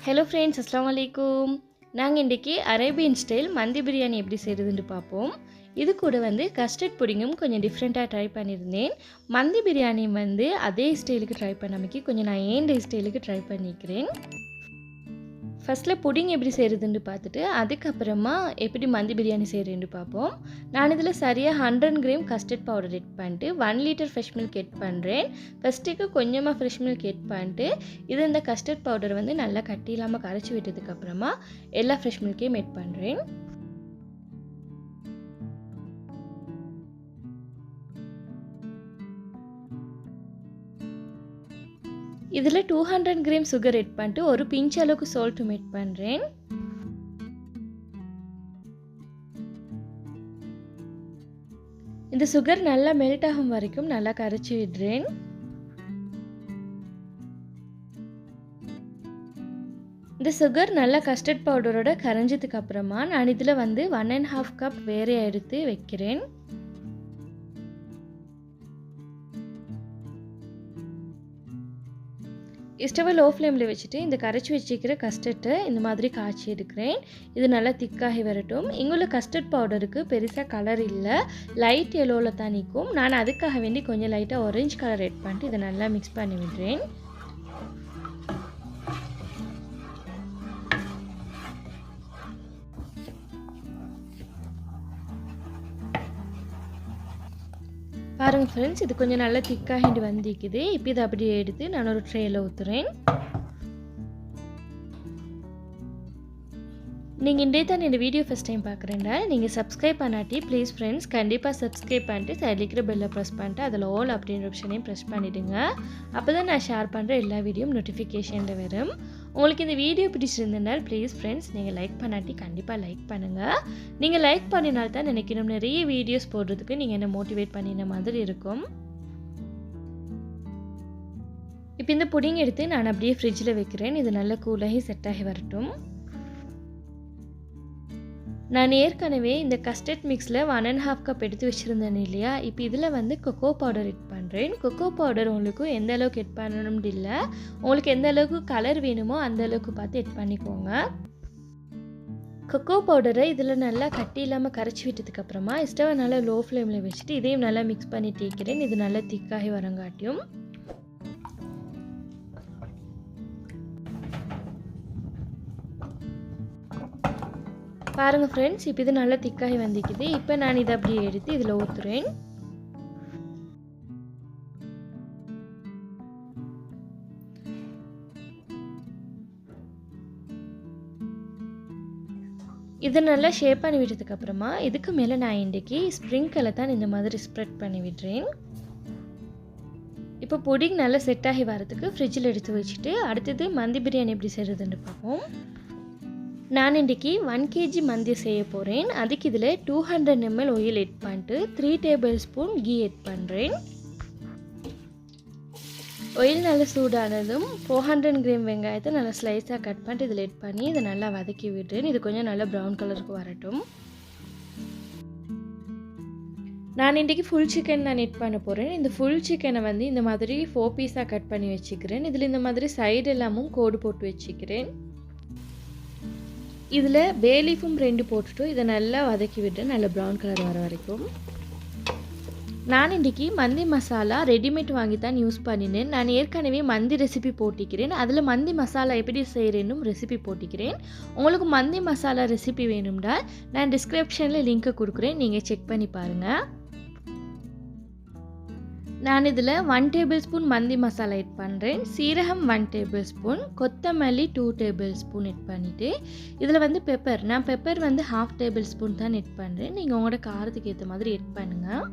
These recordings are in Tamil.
Hello friends, Assalamu alaikum. நாங்கள் இன்றைக்கி அரேபியன் ஸ்டைல் மந்தி பிரியாணி எப்படி செய்கிறதுன்னு பார்ப்போம். இது கூட கஸ்டர்ட் புடிங்கும் கொஞ்சம் டிஃப்ரெண்ட்டாக ட்ரை பண்ணியிருந்தேன். மந்தி பிரியாணி அதே ஸ்டைலுக்கு ட்ரை பண்ணாமக்கி கொஞ்சம் நான் ஏன் ஸ்டைலுக்கு ட்ரை பண்ணிக்கிறேன். ஃபஸ்ட்டில் புடிங் எப்படி செய்கிறதுன்னு பார்த்துட்டு அதுக்கப்புறமா எப்படி மந்தி பிரியாணி செய்கிறேன்னு பார்ப்போம். நான் இதில் சரியாக 100 கிராம் கஸ்டர்ட் பவுடர் எட் பண்ணிட்டு 1 லிட்டர் ஃப்ரெஷ் மில்க் எட் பண்ணுறேன். ஃபஸ்ட்டுக்கு கொஞ்சமாக ஃப்ரெஷ் மில்க் எட் பண்ணிட்டு இந்த கஸ்டர்ட் பவுடர் நல்லா கட்டி இல்லாமல் கரைச்சி விட்டதுக்கப்புறமா எல்லா ஃப்ரெஷ் மில்க்கையும் எட் பண்ணுறேன். இதில் 200 கிராம் சுகர் எட் பண்ணிட்டு ஒரு பிஞ்ச் அளவுக்கு சால்ட்டும் எட் பண்ணுறேன். இந்த சுகர் நல்லா மெல்ட் ஆகும் வரைக்கும் நல்லா கரைச்சி விடுறேன். இந்த சுகர் நல்லா கஸ்டர்ட் பவுடரோட கரைஞ்சதுக்கு அப்புறமா நான் இதில் 1.5 கப் வேற எடுத்து வைக்கிறேன். ஸ்டவ்வை லோ ஃப்ளேமில் வச்சுட்டு இந்த கரைச்சி வச்சுக்கிற கஸ்டர்ட்டை இந்த மாதிரி காய்ச்சி எடுக்கிறேன். இது நல்லா திக்காகி வரட்டும். இங்குள்ள கஸ்டர்ட் பவுடருக்கு பெருசாக கலர் இல்லை, லைட் எல்லோவில் தான் நிற்கும். நான் அதுக்காக வேண்டி கொஞ்சம் லைட்டாக ஆரஞ்சு கலர் எட் பண்ணிட்டு இதை நல்லா மிக்ஸ் பண்ணி விடுறேன். பாருங்கள் ஃப்ரெண்ட்ஸ், இது கொஞ்சம் நல்லா திக்காகிட்டு வந்திக்குது. இப்போ இதை அப்படியே எடுத்து நான் ஒரு ட்ரேயில் ஊற்றுறேன். நீங்கள் இன்றைய தான் இந்த வீடியோ ஃபஸ்ட் டைம் பார்க்குறேன்டா, நீங்கள் சப்ஸ்கிரைப் பண்ணாட்டி ப்ளீஸ் ஃப்ரெண்ட்ஸ் கண்டிப்பாக சப்ஸ்கிரைப் பண்ணிட்டு சைடில் இருக்கிற பெல்லை ப்ரெஸ் பண்ணிட்டு அதில் ஆல் அப்படின்ற ஆப்ஷனையும் ப்ரெஸ் பண்ணிவிடுங்க. அப்போ தான் நான் ஷேர் பண்ணுற எல்லா வீடியோவும் நோட்டிஃபிகேஷனில் வரும். உங்களுக்கு இந்த வீடியோ பிடிச்சிருந்தனால் ப்ளீஸ் ஃப்ரெண்ட்ஸ் நீங்கள் லைக் பண்ணாட்டி கண்டிப்பாக லைக் பண்ணுங்கள். நீங்கள் லைக் பண்ணினால்தான் எனக்கு இன்னும் நிறைய வீடியோஸ் போடுறதுக்கு நீங்கள் என்ன மோட்டிவேட் பண்ணின மாதிரி இருக்கும். இப்போ இந்த புடிங் எடுத்து நான் அப்படியே ஃப்ரிட்ஜில் வைக்கிறேன். இது நல்லா கூலாகி செட் ஆகி வரட்டும். நான் ஏற்கனவே இந்த கஸ்டர்ட் மிக்ஸில் 1.5 கப் எடுத்து வச்சுருந்தேன் இல்லையா. இப்போ இதில் கொக்கோ பவுடர் எட் பண்ணுறேன். கொக்கோ பவுடர் உங்களுக்கு எந்த அளவுக்கு எட் பண்ணணும்னு இல்லை, உங்களுக்கு எந்த அளவுக்கு கலர் வேணுமோ அந்த அளவுக்கு பார்த்து எட் பண்ணிக்கோங்க. கொக்கோ பவுடரை இதில் நல்லா கட்டி இல்லாமல் கரைச்சி விட்டதுக்கப்புறமா ஸ்டவ்வை நல்லா லோ ஃப்ளேமில் வச்சுட்டு இதையும் நல்லா மிக்ஸ் பண்ணி தேய்க்கிறேன். இது நல்லா திக்காகி வரங்காட்டியும் பாருங்கள் ஃப்ரெண்ட்ஸ், இப்போ இது நல்லா திக்காகி வந்துக்குது. இப்போ நான் இதை அப்படியே எடுத்து இதில் ஊற்றுறேன். இதை நல்லா ஷேப் பண்ணி விட்டதுக்கப்புறமா இதுக்கு மேலே நான் இன்றைக்கி ஸ்ப்ரிங்கிளை தான் இந்த மாதிரி ஸ்ப்ரெட் பண்ணி விடுறேன். இப்போ புடிங் நல்லா செட் ஆகி வரதுக்கு ஃப்ரிட்ஜில் எடுத்து வச்சுட்டு அடுத்தது மந்தி பிரியாணி எப்படி செய்கிறதுன்னு பார்ப்போம். நான் இன்றைக்கி 1 kg மந்தி செய்ய போகிறேன். அதுக்கு இதில் 200 ml ஆயில் எட் பண்ணிட்டு 3 டேபிள் ஸ்பூன் கீ எட் பண்ணுறேன். ஆயில் நல்லா சூடானதும் 400 கிராம் வெங்காயத்தை நல்லா ஸ்லைஸாக கட் பண்ணிட்டு இதில் எட் பண்ணி இதை நல்லா வதக்கி விடுறேன். இது கொஞ்சம் நல்லா ப்ரௌன் கலருக்கு வரட்டும். நான் இன்றைக்கி ஃபுல் சிக்கன் நான் எட் பண்ண போகிறேன். இந்த ஃபுல் சிக்கனை இந்த மாதிரி 4 பீஸாக கட் பண்ணி வச்சுக்கிறேன். இதில் இந்த மாதிரி சைடு எல்லாமும் கோடு போட்டு வச்சுக்கிறேன். இதில் பே லீஃபும் 2 போட்டுட்டு இதை நல்லா வதக்கி விட்டு நல்லா ப்ரௌன் கலர் வர வரைக்கும். நான் இன்றைக்கி மந்தி மசாலா ரெடிமேட் வாங்கி தான் யூஸ் பண்ணினேன். நான் ஏற்கனவே மந்தி ரெசிபி போட்டிக்கிறேன். அதில் மந்தி மசாலா எப்படி செய்கிறேன்னும் ரெசிபி போட்டிக்கிறேன். உங்களுக்கு மந்தி மசாலா ரெசிபி வேணும்னா நான் டிஸ்கிரிப்ஷனில் லிங்க்கை கொடுக்குறேன், நீங்கள் செக் பண்ணி பாருங்கள். நான் இதில் 1 டேபிள் ஸ்பூன் மந்தி மசாலா எட் பண்ணுறேன். சீரகம் 1 டேபிள் ஸ்பூன், கொத்தமல்லி 2 டேபிள் ஸ்பூன் எட் பண்ணிவிட்டு இதில் பெப்பர், நான் பெப்பர் 1/2 டேபிள் ஸ்பூன் தான் எட் பண்ணுறேன். நீங்கள் உங்களோட காரத்துக்கு ஏற்ற மாதிரி எட் பண்ணுங்கள்.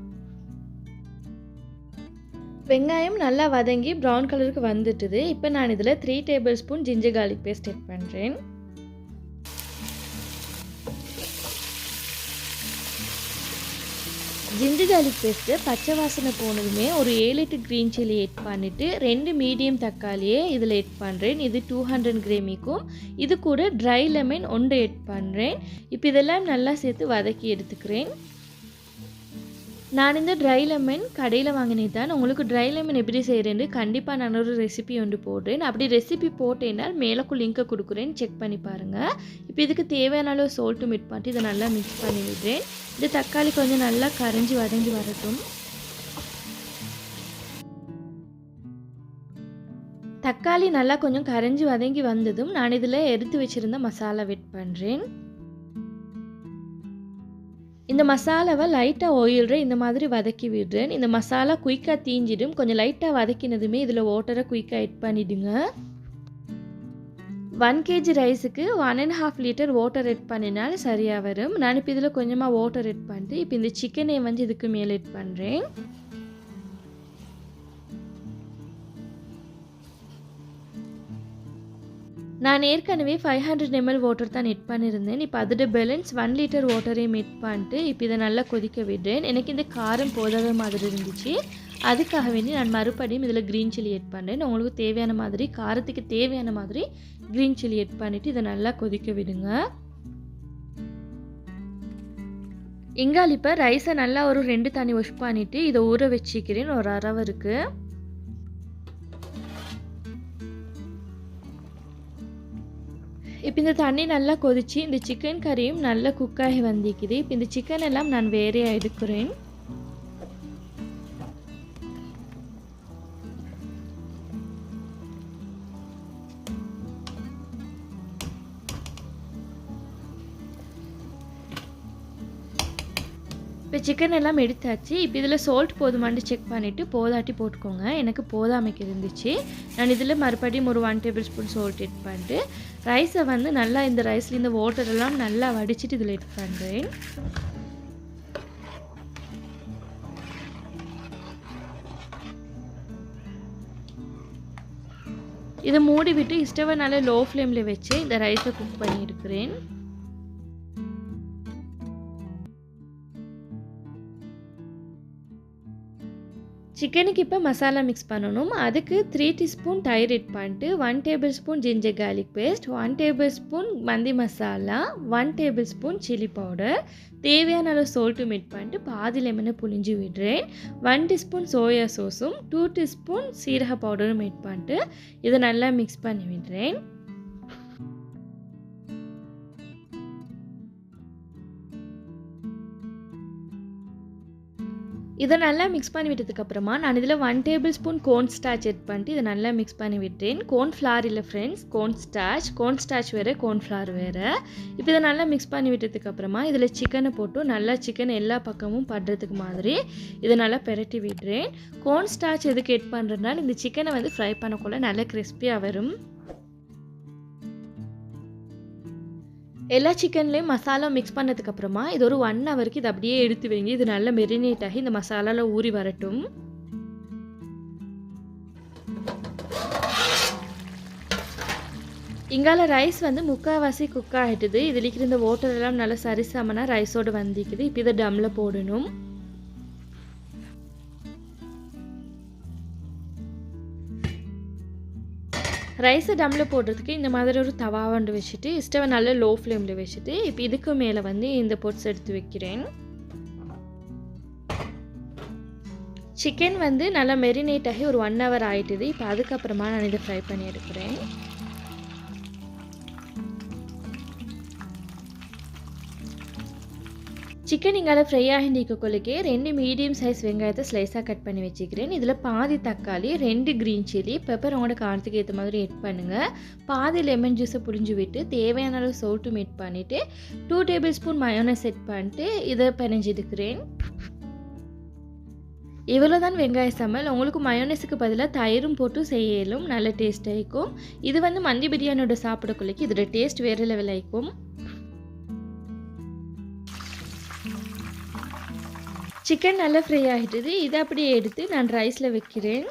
வெங்காயம் நல்லா வதங்கி ப்ரௌன் கலருக்கு வந்துட்டுது. இப்போ நான் இதில் 3 tablespoon ginger garlic paste add பண்ணுறேன். ஜிஞ்சர் கார்லிக் பேஸ்ட்டு பச்சை வாசனை போனதுமே ஒரு 7-8 க்ரீன் சில்லி எட் பண்ணிவிட்டு 2 மீடியம் தக்காளியே இதில் எட் பண்ணுறேன். இது 200 கிராமிக்கும். இது கூட ட்ரை லெமன் 1 எட் பண்ணுறேன். இப்போ இதெல்லாம் நல்லா சேர்த்து வதக்கி எடுத்துக்கிறேன். நான் இந்த ட்ரை லெமன் கடையில் வாங்கினே தான். உங்களுக்கு ட்ரை லெமன் எப்படி செய்கிறேன்னு கண்டிப்பாக நான் ஒரு ரெசிபி ஒன்று போடுறேன். அப்படி ரெசிபி போட்டேன்னா மேலக்கும் லிங்க்கை கொடுக்குறேன், செக் பண்ணி பாருங்கள். இப்போ இதுக்கு தேவையான அளவு சால்ட்டும் மிட் பண்ணிட்டு இதை நல்லா மிக்ஸ் பண்ணி விடுறேன். இந்த தக்காளி கொஞ்சம் நல்லா கரைஞ்சி வதங்கி வரட்டும். தக்காளி நல்லா கொஞ்சம் கரைஞ்சி வதங்கி வந்ததும் நான் இதில் எடுத்து வச்சுருந்த மசாலா வெட் பண்ணுறேன். இந்த மசாலாவை லைட்டாக ஆயிலில் இந்த மாதிரி வதக்கி விடுறேன். இந்த மசாலா குயிக்காக தீஞ்சிடும். கொஞ்சம் லைட்டாக வதக்கினதுமே இதில் வாட்டரை குயிக்காக ஆட் பண்ணிவிடுங்க. 1 kg ரைஸுக்கு 1.5 லிட்டர் வாட்டர் ஆட் பண்ணினால் சரியாக வரும். நான் இப்போ இதில் கொஞ்சமாக வாட்டர் ஆட் பண்ணிட்டு இப்போ இந்த சிக்கனை வந்து இதுக்கு மேலே ஆட் பண்ணுறேன். நான் ஏற்கனவே 500 ml வாட்டர் தான் ஆட் பண்ணியிருந்தேன். இப்போ அதோட பேலன்ஸ் 1 லிட்டர் வாட்டரையும் ஆட் பண்ணிட்டு இப்போ இதை நல்லா கொதிக்க விடுறேன். எனக்கு இந்த காரம் போதாத மாதிரி இருந்துச்சு, அதுக்காக வேண்டி நான் மறுபடியும் இதில் க்ரீன் சில்லி ஆட் பண்ணுறேன். உங்களுக்கு தேவையான மாதிரி காரத்துக்கு தேவையான மாதிரி க்ரீன் சில்லி ஆட் பண்ணிவிட்டு இதை நல்லா கொதிக்க விடுங்க. இங்கால இப்போ ரைஸை நல்லா ஒரு 2 தண்ணி வாஷ் பண்ணிவிட்டு இதை ஊற வச்சுக்கிறேன் ஒரு 1/2 ஹவருக்கு. இப்போ இந்த தண்ணி நல்லா கொதிச்சு இந்த சிக்கன் கறியும் நல்லா குக்காகி வந்திக்குது. இப்போ இந்த சிக்கன் எல்லாம் நான் வேறையாக எடுக்கிறேன். இப்போ சிக்கன் எல்லாம் எடுத்தாச்சு. இப்போ இதில் சால்ட் போதுமான்னு செக் பண்ணிவிட்டு போதாட்டி போட்டுக்கோங்க. எனக்கு போதாமைக்கு இருந்துச்சு. நான் இதில் மறுபடியும் ஒரு 1 டேபிள் ஸ்பூன் சால்ட் ஆட் பண்ணிட்டு ரைஸை வந்து நல்லா இந்த ரைஸில் இந்த வாட்டர் எல்லாம் நல்லா வடிச்சிட்டு இதில் ஆட் பண்ணுறேன். இதை மூடி விட்டு ஸ்டவ்வை நல்லா லோ ஃப்ளேமில் வச்சு இந்த ரைஸை குக் பண்ணி எடுக்கிறேன். சிக்கனுக்கு இப்போ மசாலா மிக்ஸ் பண்ணணும். அதுக்கு 3 டீஸ்பூன் தயிர் ஆட் பண்ணிட்டு 1 tablespoon ginger garlic paste, 1 tablespoon மந்தி masala, 1 tablespoon chilli powder, தேவையான அளவு சால்ட்டும் ஆட் பண்ணிட்டு பாதி லெமனை புழிஞ்சு விடுறேன். 1 டீஸ்பூன் சோயா சாஸும் 2 டீஸ்பூன் சீரக பவுடரும் ஆட் பண்ணிட்டு இதை நல்லா மிக்ஸ் பண்ணி விடுறேன். இதை நல்லா மிக்ஸ் பண்ணி விட்டதுக்கப்புறமா நான் இதில் 1 டேபிள் ஸ்பூன் கோர்ன் ஸ்டார்ச் ஆட் பண்ணிட்டு இதை நல்லா மிக்ஸ் பண்ணி விட்டேன். கோர்ன் ஃப்ளார் இல்லை ஃப்ரெண்ட்ஸ், கோர்ன் ஸ்டார்ச் வேறு, கோர்ன் ஃப்ளார் வேறு. இப்போ இதை நல்லா மிக்ஸ் பண்ணி விட்டதுக்கப்புறமா இதில் சிக்கனை போட்டு நல்லா சிக்கன் எல்லா பக்கமும் படுறதுக்கு மாதிரி இதை நல்லா பெரட்டி விடுறேன். கோர்ன் ஸ்டார்ச் எதுக்கு ஆட் பண்ணுறதுனால இந்த சிக்கனை வந்து ஃப்ரை பண்ணக்குள்ள நல்லா கிறிஸ்பியாக வரும். எல்லா சிக்கன்லேயும் மசாலா மிக்ஸ் பண்ணதுக்கப்புறமா இது ஒரு 1 ஹவருக்கு இது அப்படியே எடுத்து வைங்க. இது நல்லா மெரினேட் ஆகி இந்த மசாலாவில் ஊறி வரட்டும். இங்கால ரைஸ் வந்து முக்கால்வாசி குக் ஆகிட்டுது. இதில் இருக்கிற இந்த வாட்டர் எல்லாம் நல்லா சரிசமனா ரைஸோடு வந்திக்குது. இப்போ இதை டம்மில் போடணும். ரைஸை டம்மில் போடுறதுக்கு இந்த மாதிரி ஒரு தவாவண்டு வச்சுட்டு ஸ்டவ்வை நல்லா லோ ஃப்ளேமில் வச்சுட்டு இப்போ இதுக்கு மேலே வந்து இந்த பொட்ஸ் எடுத்து வைக்கிறேன். சிக்கன் வந்து நல்லா மெரினேட் ஆகி ஒரு 1 ஹவர் ஆகிட்டுது. இப்போ அதுக்கப்புறமா நான் இதை ஃப்ரை பண்ணி எடுக்கிறேன். சிக்கன் இங்கால ஃப்ரை ஆகிண்டிக்கொள்ளைக்கே 2 மீடியம் சைஸ் வெங்காயத்தை ஸ்லைஸாக கட் பண்ணி வச்சுக்கிறேன். இதில் பாதி தக்காளி, 2 க்ரீன் சில்லி, பெப்பர் உங்களோட காரத்துக்கு ஏற்ற மாதிரி ஆட் பண்ணுங்கள். பாதி லெமன் ஜூஸை புழிஞ்சு விட்டு தேவையான அளவு சால்ட்டும் ஆட் பண்ணிவிட்டு 2 டேபிள் ஸ்பூன் மயோனஸ் செட் பண்ணிட்டு இதை பிணைஞ்சு எடுக்கிறேன். இவ்வளோ தான் வெங்காய சமையல். உங்களுக்கு மயோனஸுக்கு பதிலாக தயிரும் போட்டு செய்யலும் நல்ல டேஸ்ட் ஆகிக்கும். இது வந்து மந்தி பிரியாணியோட சாப்பிடக்குள்ளைக்கு இதோட டேஸ்ட் வேறு லெவல் ஆகிக்கும். சிக்கன் நல்லா ஃப்ரை ஆகிட்டுது. இதை அப்படியே எடுத்து நான் ரைஸில் வைக்கிறேன்.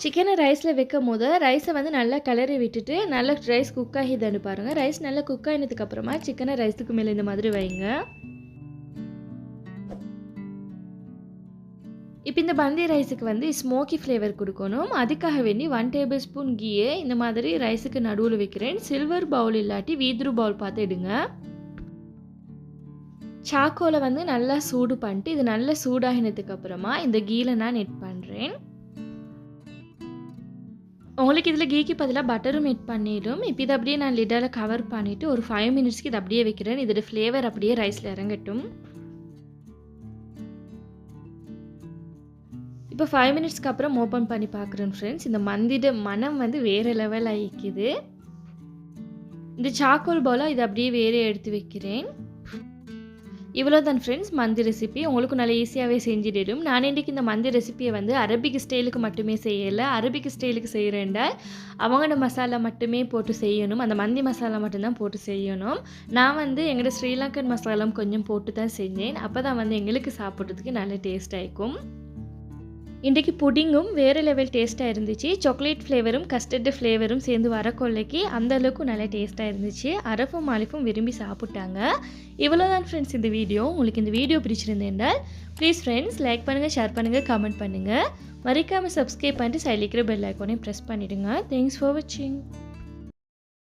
சிக்கனை ரைஸில் வைக்கும் போது ரைஸை வந்து நல்லா கிளறி விட்டுட்டு நல்லா ரைஸ் குக் ஆகிதான்னு பாருங்கள். ரைஸ் நல்லா குக் ஆகினதுக்கப்புறமா சிக்கனை ரைஸுக்கு மேலே இந்த மாதிரி வைங்க. இப்போ இந்த பந்தி ரைஸுக்கு வந்து ஸ்மோக்கி ஃப்ளேவர் கொடுக்கணும். அதுக்காக வேண்டி 1 டேபிள் ஸ்பூன் கீயை இந்த மாதிரி ரைஸுக்கு நடுவில் வைக்கிறேன். சில்வர் பவுல் இல்லாட்டி வீத்ரு பவுல் பார்த்து எடுங்க. சாக்கோலை வந்து நல்லா சூடு பண்ணிட்டு இது நல்லா சூடாகினதுக்கு அப்புறமா இந்த கீல நான் எட் பண்ணுறேன். உங்களுக்கு இதில் கீக்கு பதிலாக பட்டரும் எட் பண்ணிடும். இப்போ இதை அப்படியே நான் லிட்டால் கவர் பண்ணிவிட்டு ஒரு 5 மினிட்ஸ்க்கு இதை அப்படியே வைக்கிறேன். இதோட ஃப்ளேவர் அப்படியே ரைஸில் இறங்கட்டும். இப்போ 5 மினிட்ஸ்க்கு அப்புறம் ஓப்பன் பண்ணி பார்க்குறேன் ஃப்ரெண்ட்ஸ். இந்த மந்தியோட மனம் வந்து வேறு லெவல் ஆகிக்குது. இந்த சாக்கோல் பவுலாக இதை அப்படியே வேறு எடுத்து வைக்கிறேன். இவ்வளோ தான் ஃப்ரெண்ட்ஸ் மந்தி ரெசிபி. உங்களுக்கு நல்லா ஈஸியாகவே செஞ்சிடும். நான் இன்றைக்கி இந்த மந்தி ரெசிபியை வந்து அரபிக் ஸ்டைலுக்கு மட்டுமே செய்யலை. அரபிக் ஸ்டைலுக்கு செய்கிறேன்டா அவங்களோட மசாலா மட்டுமே போட்டு செய்யணும். அந்த மந்தி மசாலா மட்டும்தான் போட்டு செய்யணும். நான் வந்து எங்களோட ஸ்ரீலங்கன் மசாலாம் கொஞ்சம் போட்டு தான் செஞ்சேன். அப்போ தான் வந்து எங்களுக்கு சாப்பிட்றதுக்கு நல்ல டேஸ்ட் ஆகிக்கும். இன்றைக்கி புடிங்கும் வேறு லெவல் டேஸ்ட்டாக இருந்துச்சு. சாக்லேட் ஃப்ளேவரும் கஸ்டர்டு ஃப்ளேவரும் சேர்ந்து வர கொள்ளைக்கு அந்தளவுக்கு நல்ல டேஸ்ட்டாக இருந்துச்சு. அரஃபும் மாலிஃபும் விரும்பி சாப்பிட்டாங்க. இவ்வளோதான் ஃப்ரெண்ட்ஸ் இந்த வீடியோ. உங்களுக்கு இந்த வீடியோ பிடிச்சிருந்தேன்டால் ப்ளீஸ் ஃப்ரெண்ட்ஸ் லைக் பண்ணுங்கள், ஷேர் பண்ணுங்கள், கமெண்ட் பண்ணுங்கள். மறக்காமல் சப்ஸ்கிரைப் பண்ணிட்டு சைடில் இருக்கிற பெல் ஐக்கானையும் ப்ரெஸ் பண்ணிவிடுங்க. தேங்க்ஸ் ஃபார் வாட்சிங்.